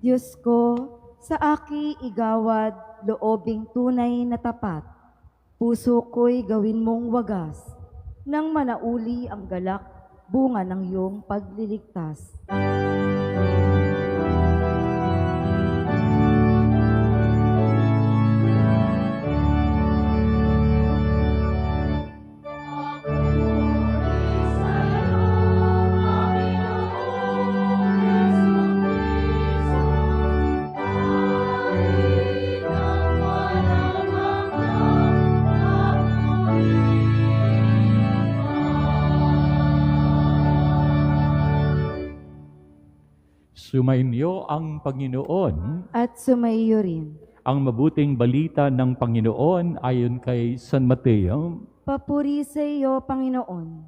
Diyos ko, sa aki igawad loobing tunay na tapat. Puso ko'y gawin mong wagas, nang manauli ang galak, bunga ng iyong pagliligtas. Sumainyo ang Panginoon. At sumaiyo rin. Ang mabuting balita ng Panginoon ayon kay San Mateo. Papuri sa iyo, Panginoon.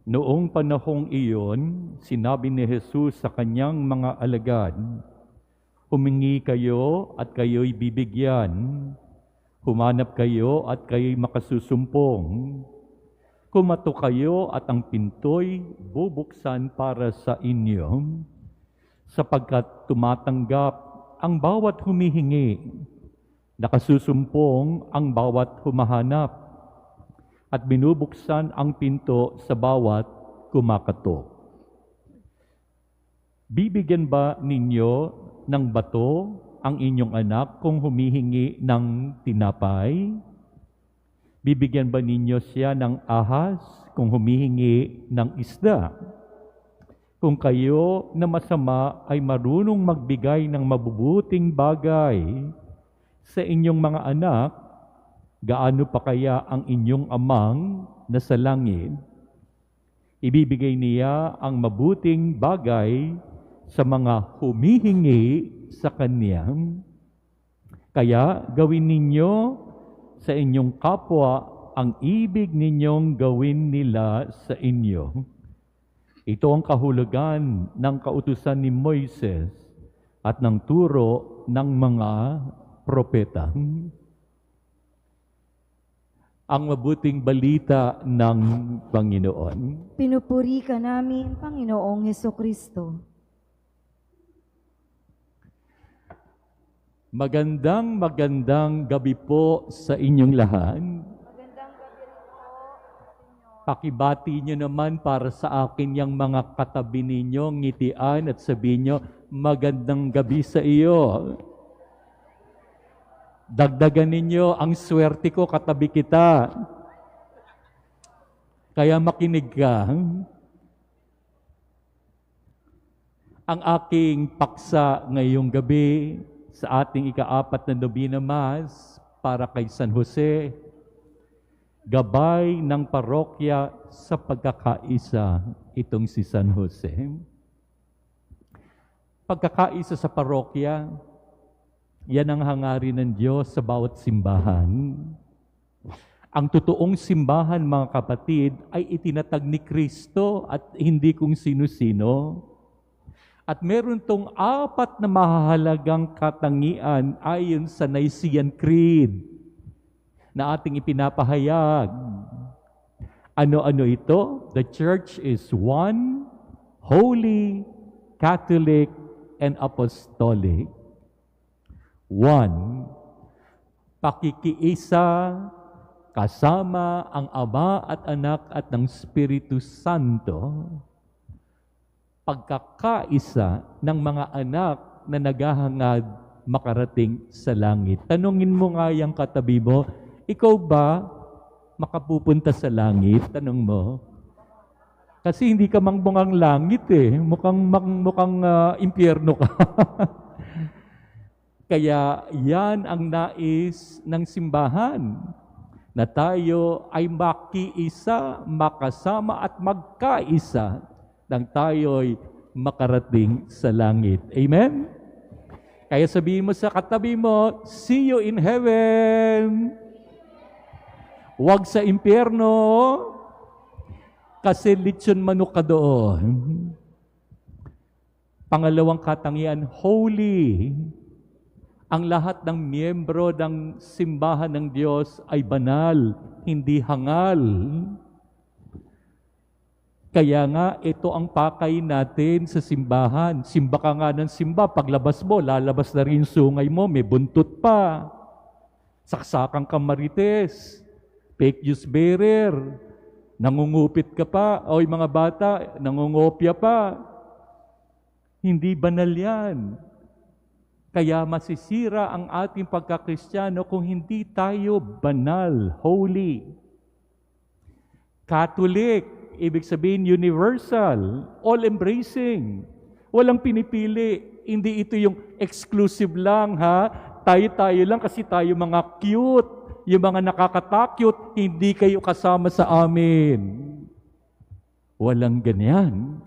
Noong panahong iyon, sinabi ni Jesus sa kanyang mga alagad, "Humingi kayo at kayo'y bibigyan. Humanap kayo at kayo'y makasusumpong. Kumato kayo at ang pinto'y bubuksan para sa inyo. Sapagkat tumatanggap ang bawat humihingi, nakasusumpong ang bawat humahanap, at binubuksan ang pinto sa bawat kumakatok. Bibigyan ba ninyo ng bato ang inyong anak kung humihingi ng tinapay? Bibigyan ba ninyo siya ng ahas kung humihingi ng isda? Kung kayo na masama ay marunong magbigay ng mabubuting bagay sa inyong mga anak, gaano pa kaya ang inyong amang nasa langit? Ibibigay niya ang mabuting bagay sa mga humihingi sa Kanya. Kaya gawin ninyo sa inyong kapwa ang ibig ninyong gawin nila sa inyo. Ito ang kahulugan ng kautusan ni Moises at ng turo ng mga propeta. Ang mabuting balita ng Panginoon. Pinupuri ka namin, Panginoong Hesukristo. Magandang gabi po sa inyong lahat. Magandang gabi rin po sa inyo. Pakibati nyo naman para sa akin yung mga katabi ninyo, ngitian at sabihin nyo, magandang gabi sa iyo. Dagdagan ninyo, ang swerte ko, katabi kita. Kaya makinig ka. Ang aking paksa ngayong gabi sa ating ika-4 na Novena Mass para kay San Jose, gabay ng parokya sa pagkakaisa, itong si San Jose. Pagkakaisa sa parokya, yan ang hangarin ng Diyos sa bawat simbahan. Ang totoong simbahan, mga kapatid, ay itinatag ni Kristo at hindi kung sino-sino. At meron tong 4 na mahahalagang katangian ayon sa Nicene Creed na ating ipinapahayag. Ano-ano ito? The Church is one, holy, Catholic, and Apostolic. One, pakikiisa kasama ang Ama at Anak at ng Espiritu Santo. Pagkakaisa ng mga anak na naghahangad makarating sa langit. Tanungin mo nga yung katabi mo, ikaw ba makapupunta sa langit? Tanong mo. Kasi hindi ka mukhang langit eh. Mukhang impyerno ka. Kaya yan ang nais ng simbahan, na tayo ay makiisa, makasama at magkaisa nang tayo'y makarating sa langit. Amen? Kaya sabihin mo sa katabi mo, see you in heaven. Huwag sa impyerno, kasi lechon manok ka doon. Pangalawang katangian, holy. Ang lahat ng miyembro ng simbahan ng Diyos ay banal, hindi hangal. Kaya nga, ito ang pakay natin sa simbahan. Simba ka nga ng simba, paglabas mo, lalabas na rin yung sungay mo, may buntot pa. Saksakang kamarites, fake news bearer, nangungupit ka pa, o yung mga bata, nangungopya pa. Hindi banal yan. Kaya masisira ang ating pagkakristyano kung hindi tayo banal, holy. Catholic, ibig sabihin universal, all-embracing. Walang pinipili. Hindi ito yung exclusive lang, ha? Tayo-tayo lang kasi tayo mga cute. Yung mga nakakatakot, hindi kayo kasama sa amin. Walang ganyan.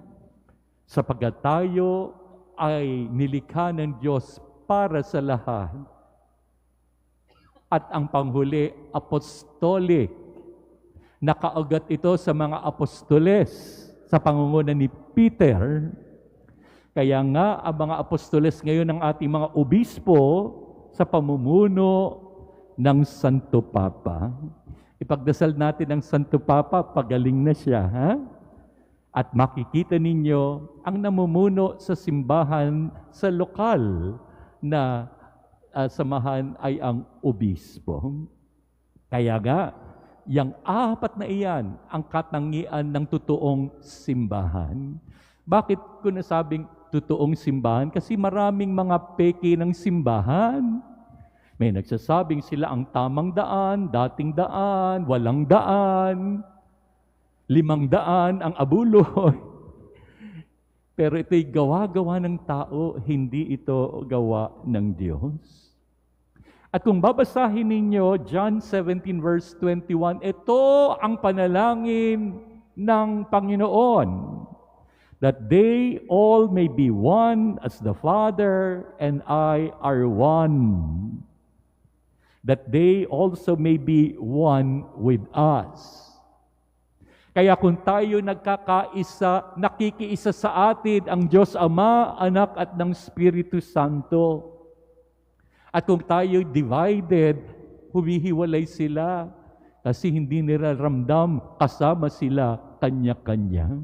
Sapagkat tayo ay nilikha ng Diyos para sa lahat. At ang panghuli, apostolic. Nakaugat ito sa mga apostoles sa pangunguna ni Peter. Kaya nga, ang mga apostoles ngayon ng ating mga obispo sa pamumuno ng Santo Papa. Ipagdasal natin ang Santo Papa, pagaling na siya, ha? At makikita ninyo ang namumuno sa simbahan sa lokal na samahan ay ang obispo. Kaya nga, yang apat na iyan ang katangian ng totoong simbahan. Bakit ko nasabing totoong simbahan? Kasi maraming mga peke ng simbahan. May nagsasabing sila ang tamang daan, dating daan, walang daan, 500 ang abuloy. Pero ito'y gawa-gawa ng tao, hindi ito gawa ng Diyos. At kung babasahin ninyo, John 17 verse 21, ito ang panalangin ng Panginoon, that they all may be one as the Father and I are one, that they also may be one with us. Kaya kung tayo nagkakaisa, nakikiisa sa atin ang Diyos Ama, Anak at ng Espiritu Santo. At kung tayo divided, humihiwalay sila kasi hindi nila ramdam kasama sila kanya-kanya.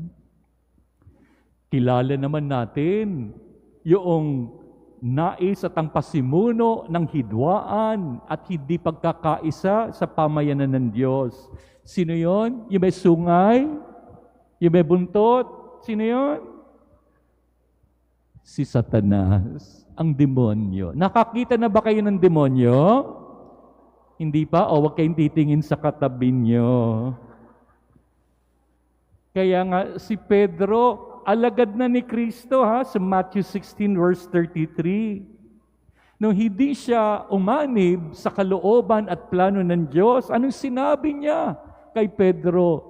Kilala naman natin yung nais at ang pasimuno ng hidwaan at hindi pagkakaisa sa pamayanan ng Diyos. Sino yon? Yung may sungay? Yung may buntot? Sino yon? Si Satanas, ang demonyo. Nakakita na ba kayo ng demonyo? Hindi pa? O huwag kayong titingin sa katabi nyo. Kaya nga si Pedro, alagad na ni Kristo, ha, sa Matthew 16 verse 33. Nung hindi siya umanib sa kalooban at plano ng Diyos, anong sinabi niya kay Pedro?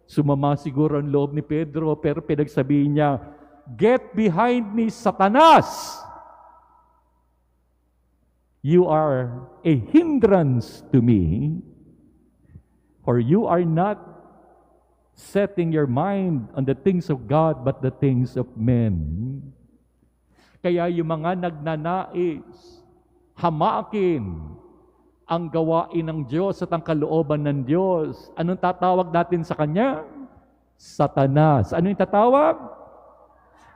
Sumama siguro ang loob ni Pedro, pero pinagsabihin niya, "Get behind me, Satanas! You are a hindrance to me, for you are not setting your mind on the things of God, but the things of men." Kaya yung mga nagnanais, hamakin ang gawain ng Diyos at ang kalooban ng Diyos, anong tatawag natin sa Kanya? Satanas. Ano yung tatawag?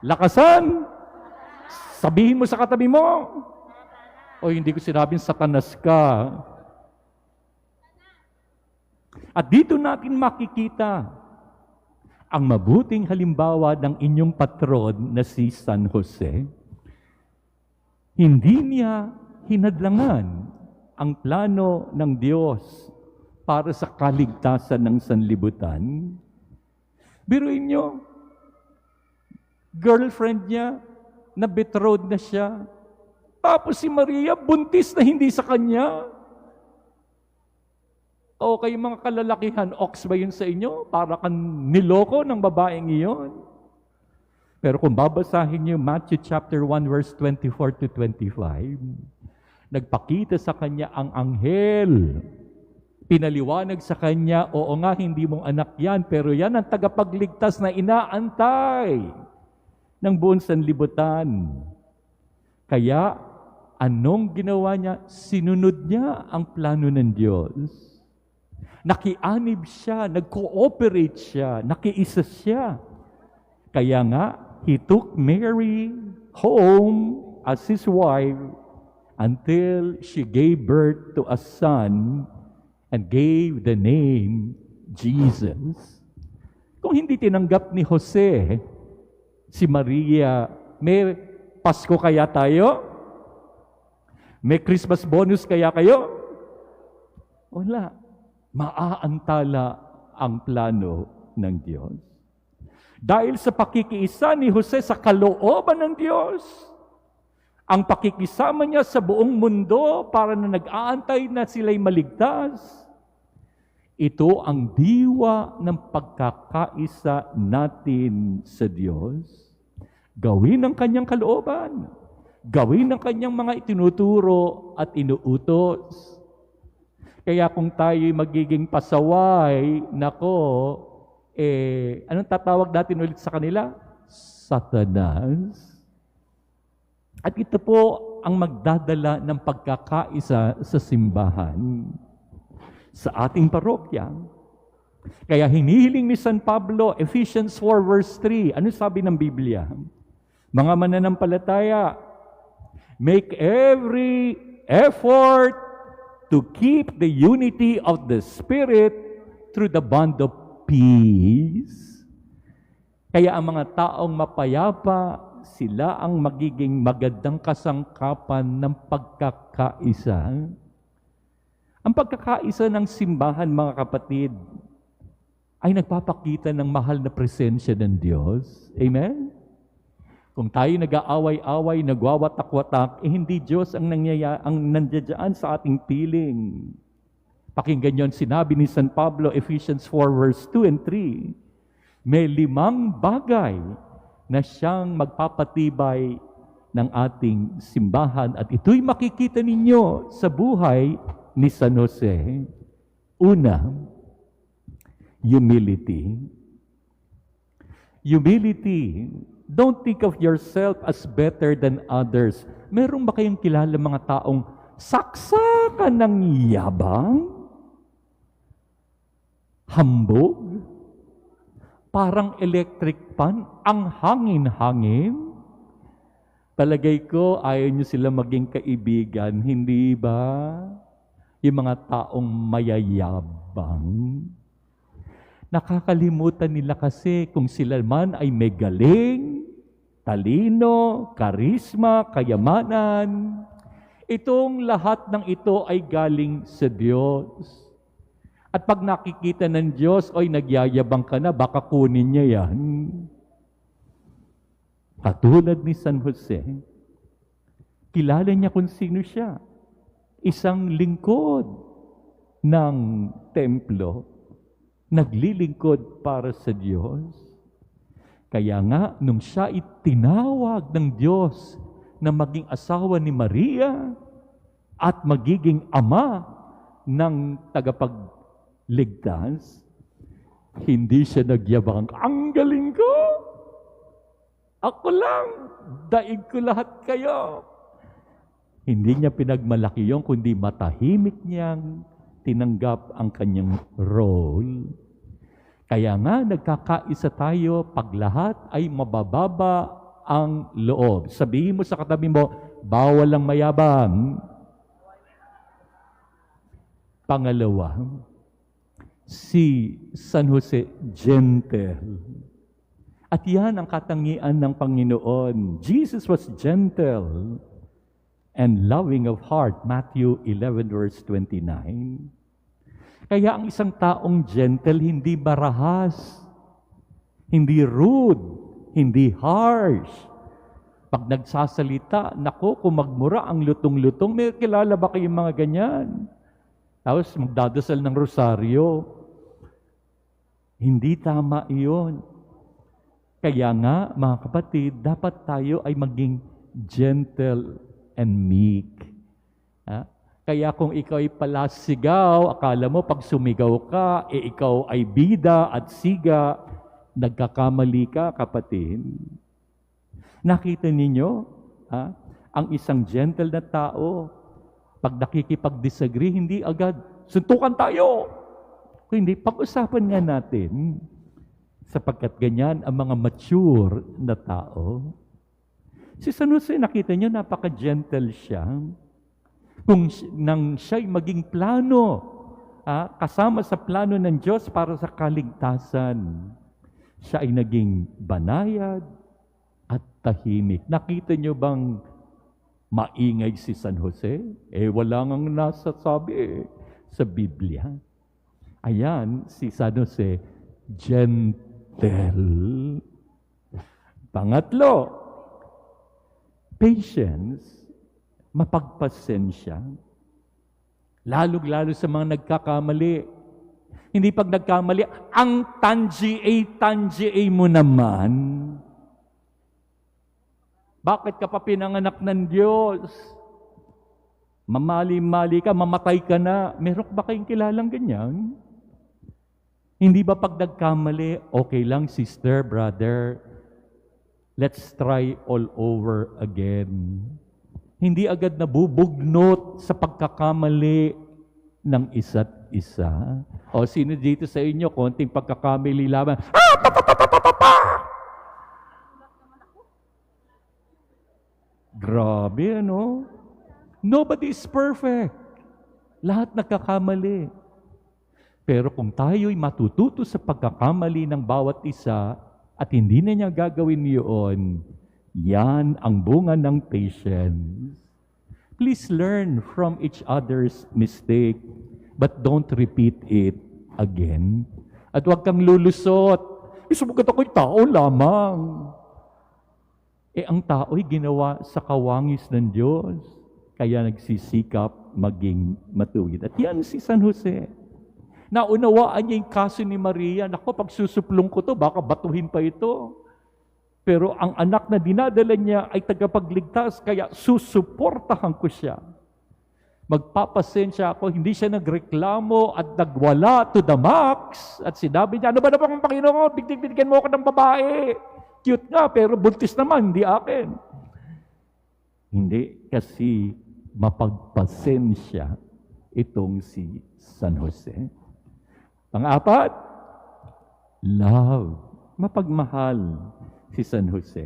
Lakasan! Sabihin mo sa katabi mo. O hindi ko sinabing Satanas ka. At dito natin makikita ang mabuting halimbawa ng inyong patron na si San Jose. Hindi niya hinadlangan ang plano ng Diyos para sa kaligtasan ng sanlibutan. Biruin niyo, girlfriend niya, na betrothed na siya. Tapos si Maria, buntis na hindi sa kanya. O kayo mga kalalakihan, ox ba yun sa inyo? Para kang niloko ng babaeng iyon. Pero kung babasahin niyo Matthew chapter 1 verse 24 to 25, nagpakita sa kanya ang anghel. Pinaliwanag sa kanya, oo nga, hindi mong anak yan, pero yan ang tagapagligtas na inaantay ng buong sanlibutan. Kaya, Anong ginawa niya? Sinunod niya ang plano ng Diyos. Nakianib siya, nag-cooperate siya, nakiisa siya. Kaya nga, he took Mary home as his wife until she gave birth to a son and gave the name Jesus. Kung hindi tinanggap ni Jose, si Maria, may Pasko kaya tayo? May Christmas bonus kaya kayo? Wala. Maaantala ang plano ng Diyos. Dahil sa pakikiisa ni Jose sa kalooban ng Diyos, ang pakikisama niya sa buong mundo para na nag-aantay na sila'y maligtas, ito ang diwa ng pagkakaisa natin sa Diyos. Gawin ang kanyang kalooban. Gawin ang kanyang mga itinuturo at inuutos. Kaya kung tayo'y magiging pasaway, anong tatawag natin ulit sa kanila? Satanas. At ito po ang magdadala ng pagkakaisa sa simbahan, sa ating parokya. Kaya hinihiling ni San Pablo, Ephesians 4 verse 3, ano sabi ng Biblia? Mga mananampalataya, make every effort to keep the unity of the Spirit through the bond of peace. Kaya ang mga taong mapayapa, sila ang magiging magandang kasangkapan ng pagkakaisa. Ang pagkakaisa ng simbahan, mga kapatid, ay nagpapakita ng mahal na presensya ng Diyos. Amen? Kung tayo nag-aaway-away, nagwawatak-watak, hindi Diyos ang nandiyan sa ating piling. Pakinggan yon, sinabi ni San Pablo, Ephesians 4 verse 2 and 3, may 5 bagay na siyang magpapatibay ng ating simbahan at ito'y makikita ninyo sa buhay ni San Jose. Una, humility. Humility. Don't think of yourself as better than others. Meron ba kayong kilala mga taong saksakan ng yabang? Hambog? Parang electric fan, ang hangin-hangin. Palagay ko, ayaw nyo sila maging kaibigan, hindi ba? Yung mga taong mayayabang. Nakakalimutan nila kasi kung sila man ay may galing, talino, karisma, kayamanan. Itong lahat ng ito ay galing sa Diyos. At pag nakikita ng Diyos, oy, nagyayabang ka na, baka kunin niya yan. Katulad ni San Jose, kilala niya kung sino siya. Isang lingkod ng templo, naglilingkod para sa Diyos. Kaya nga, nung siya itinawag ng Diyos na maging asawa ni Maria at magiging ama ng tagapagligtas, hindi siya nagyabang, ang galing ko! Ako lang! Daig ko lahat kayo! Hindi niya pinagmalaki yun, kundi matahimik niyang tinanggap ang kanyang role. Kaya nga, nagkakaisa tayo pag lahat ay mabababa ang loob. Sabihin mo sa katabi mo, bawal ang mayabang. Pangalawa, si San Jose gentle. At yan ang katangian ng Panginoon. Jesus was gentle and loving of heart. Matthew 11 verse 29. Kaya ang isang taong gentle, hindi marahas, hindi rude, hindi harsh. Pag nagsasalita, nako, kung magmura ang lutong-lutong, may kilala ba kayong mga ganyan? Tapos magdadasal ng rosaryo. Hindi tama iyon. Kaya nga, mga kapatid, dapat tayo ay maging gentle and meek. Kaya kung ikaw ay palasigaw, akala mo pag sumigaw ka, ikaw ay bida at siga, nagkakamali ka, kapatid. Nakita ninyo? Ang isang gentle na tao, pag nakikipag-disagree, hindi agad, suntukan tayo. Kung hindi, pag-usapan nga natin. Sapagkat ganyan ang mga mature na tao. Si San Jose, nakita niyo, napaka-gentle siya. Kung nang siya'y maging plano, kasama sa plano ng Diyos para sa kaligtasan, siya ay naging banayad at tahimik. Nakita niyo bang maingay si San Jose? Wala ngang nasasabi sa Biblia. Ayan, si San Jose, gentle. Pangatlo, patience, mapagpasensya. Lalo-lalo sa mga nagkakamali. Hindi pag nagkamali, ang tangi mo naman. Bakit ka pa pinanganak ng Diyos? Mamali-mali ka, mamatay ka na. Meron ba kayong kilalang ganyan? Hindi ba pag nagkamali, okay lang, sister, brother, let's try all over again. Hindi agad nabubugnot sa pagkakamali ng isa't isa. O sino dito sa inyo, konting pagkakamali lamang, grabe, ano? Nobody is perfect. Lahat nagkakamali. Pero kung tayo'y matututo sa pagkakamali ng bawat isa at hindi na niya gagawin yun, yan ang bunga ng patience. Please learn from each other's mistake, but don't repeat it again. At huwag kang lulusot. Sumugat ako'y tao lamang. Ang tao'y ginawa sa kawangis ng Diyos, kaya nagsisikap maging matuwid. At yan si San Jose. Naunawaan niya yung kaso ni Maria. Naku, pag susuplong ko to, baka batuhin pa ito. Pero ang anak na dinadala niya ay tagapagligtas, kaya susuportahan ko siya. Magpapasensya ako, hindi siya nagreklamo at nagwala to the max. At sinabi niya, ano ba naman ang Panginoon? Bigyan mo ako ng babae. Cute nga, pero buntis naman, hindi akin. Hindi, kasi mapagpasensya itong si San Jose. Pang-apat, love. Mapagmahal si San Jose.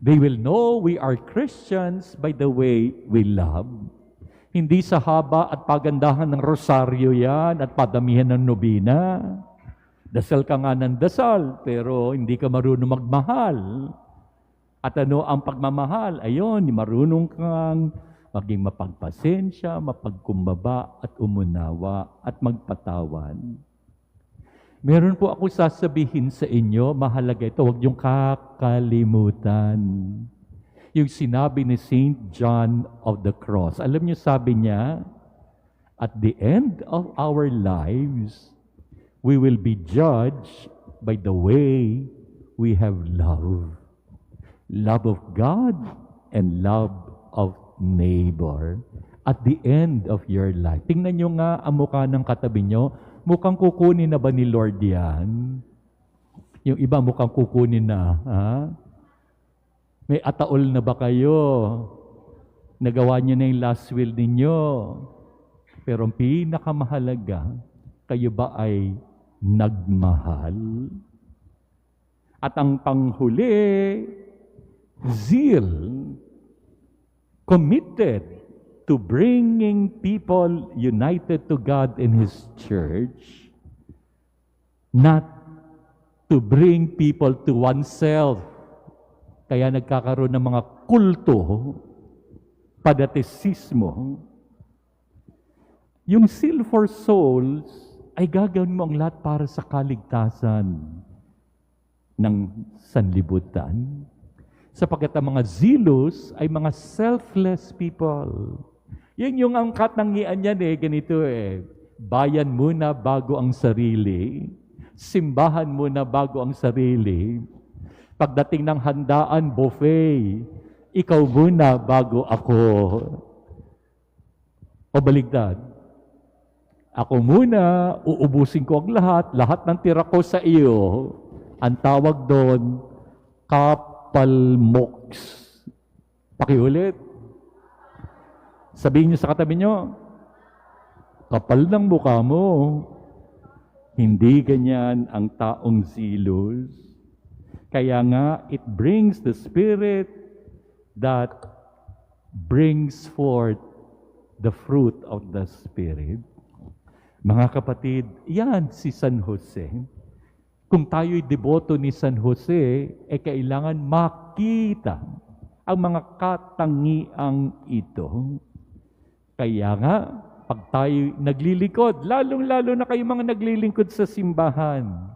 They will know we are Christians by the way we love. Hindi sa haba at pagandahan ng rosaryo yan at padamihan ng nobina. Dasal ka nga ng dasal, pero hindi ka marunong magmahal. At ano ang pagmamahal? Ayun, marunong kang maging mapagpasensya, mapagkumbaba at umunawa at magpatawan. Meron po ako sasabihin sa inyo, mahalaga ito, huwag niyong kakalimutan. Yung sinabi ni Saint John of the Cross. Alam niyo, sabi niya, at the end of our lives, we will be judged by the way we have love. Love of God and love of neighbor. At the end of your life. Tingnan nyo nga ang mukha ng katabi nyo. Mukhang kukunin na ba ni Lord yan? Yung iba mukhang kukunin na. Ha? May ataol na ba kayo? Nagawa nyo na yung last will ninyo. Pero ang pinakamahalaga, kayo ba ay nagmahal? At ang panghuli, zeal, committed to bringing people united to God in His church, not to bring people to oneself. Kaya nagkakaroon ng mga kulto, padatisismo. Yung zeal for souls ay gagawin mo ang lahat para sa kaligtasan ng sanlibutan. Sapagkat ang mga zealous ay mga selfless people. Yan yung ang katangian yan ganito Bayan muna bago ang sarili. Simbahan muna bago ang sarili. Pagdating ng handaan, buffet, ikaw muna bago ako. O baligtad. Ako muna, uubusin ko ang lahat ng tira ko sa iyo. Ang tawag doon, kapalmoks. Pakiulit. Sabihin niyo sa katabi niyo, kapal ng mukha mo. Hindi ganyan ang taong zealous. Kaya nga, it brings the Spirit that brings forth the fruit of the Spirit. Mga kapatid, yan si San Jose. Kung tayo'y deboto ni San Jose, kailangan makita ang mga katangiang ito. Kaya nga, pag tayo naglilingkod, lalong-lalo na kayo mga naglilingkod sa simbahan,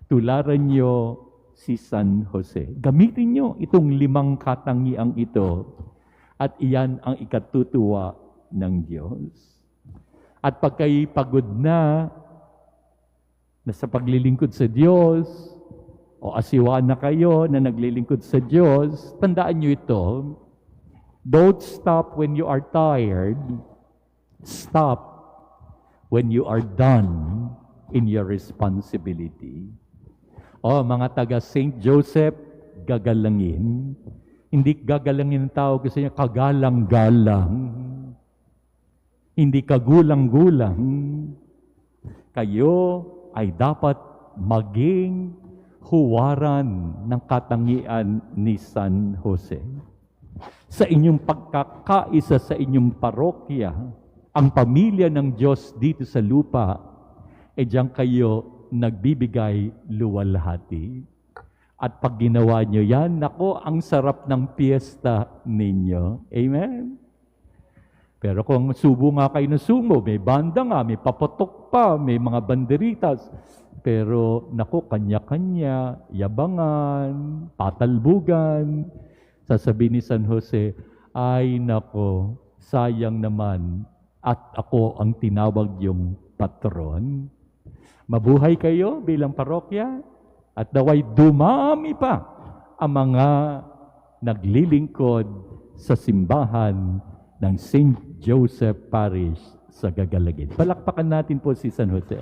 tularan nyo si San Jose. Gamitin nyo itong 5 katangiang ito at iyan ang ikatutuwa ng Diyos. At pag kayo'y pagod na sa paglilingkod sa Diyos, o asiwa na kayo na naglilingkod sa Diyos, tandaan nyo ito, don't stop when you are tired. Stop when you are done in your responsibility. Mga taga St. Joseph, gagalangin. Hindi gagalangin ng tao kasi niya kagalang-galang. Hindi kagulang-gulang. Kayo ay dapat maging huwaran ng katangian ni San Jose. Sa inyong pagkakaisa sa inyong parokya, ang pamilya ng Diyos dito sa lupa, diyan kayo nagbibigay luwalhati. At pag ginawa nyo yan, nako, ang sarap ng piyesta ninyo. Amen? Pero kung subo nga kayo ng sumo, may banda nga, may paputok pa, may mga banderitas, pero nako, kanya-kanya, yabangan, patalbugan, sasabihin ni San Jose, ay nako, sayang naman, at ako ang tinawag yung patron. Mabuhay kayo bilang parokya at naway dumami pa ang mga naglilingkod sa simbahan ng St. Joseph Parish sa Gagalagid. Palakpakan natin po si San Jose.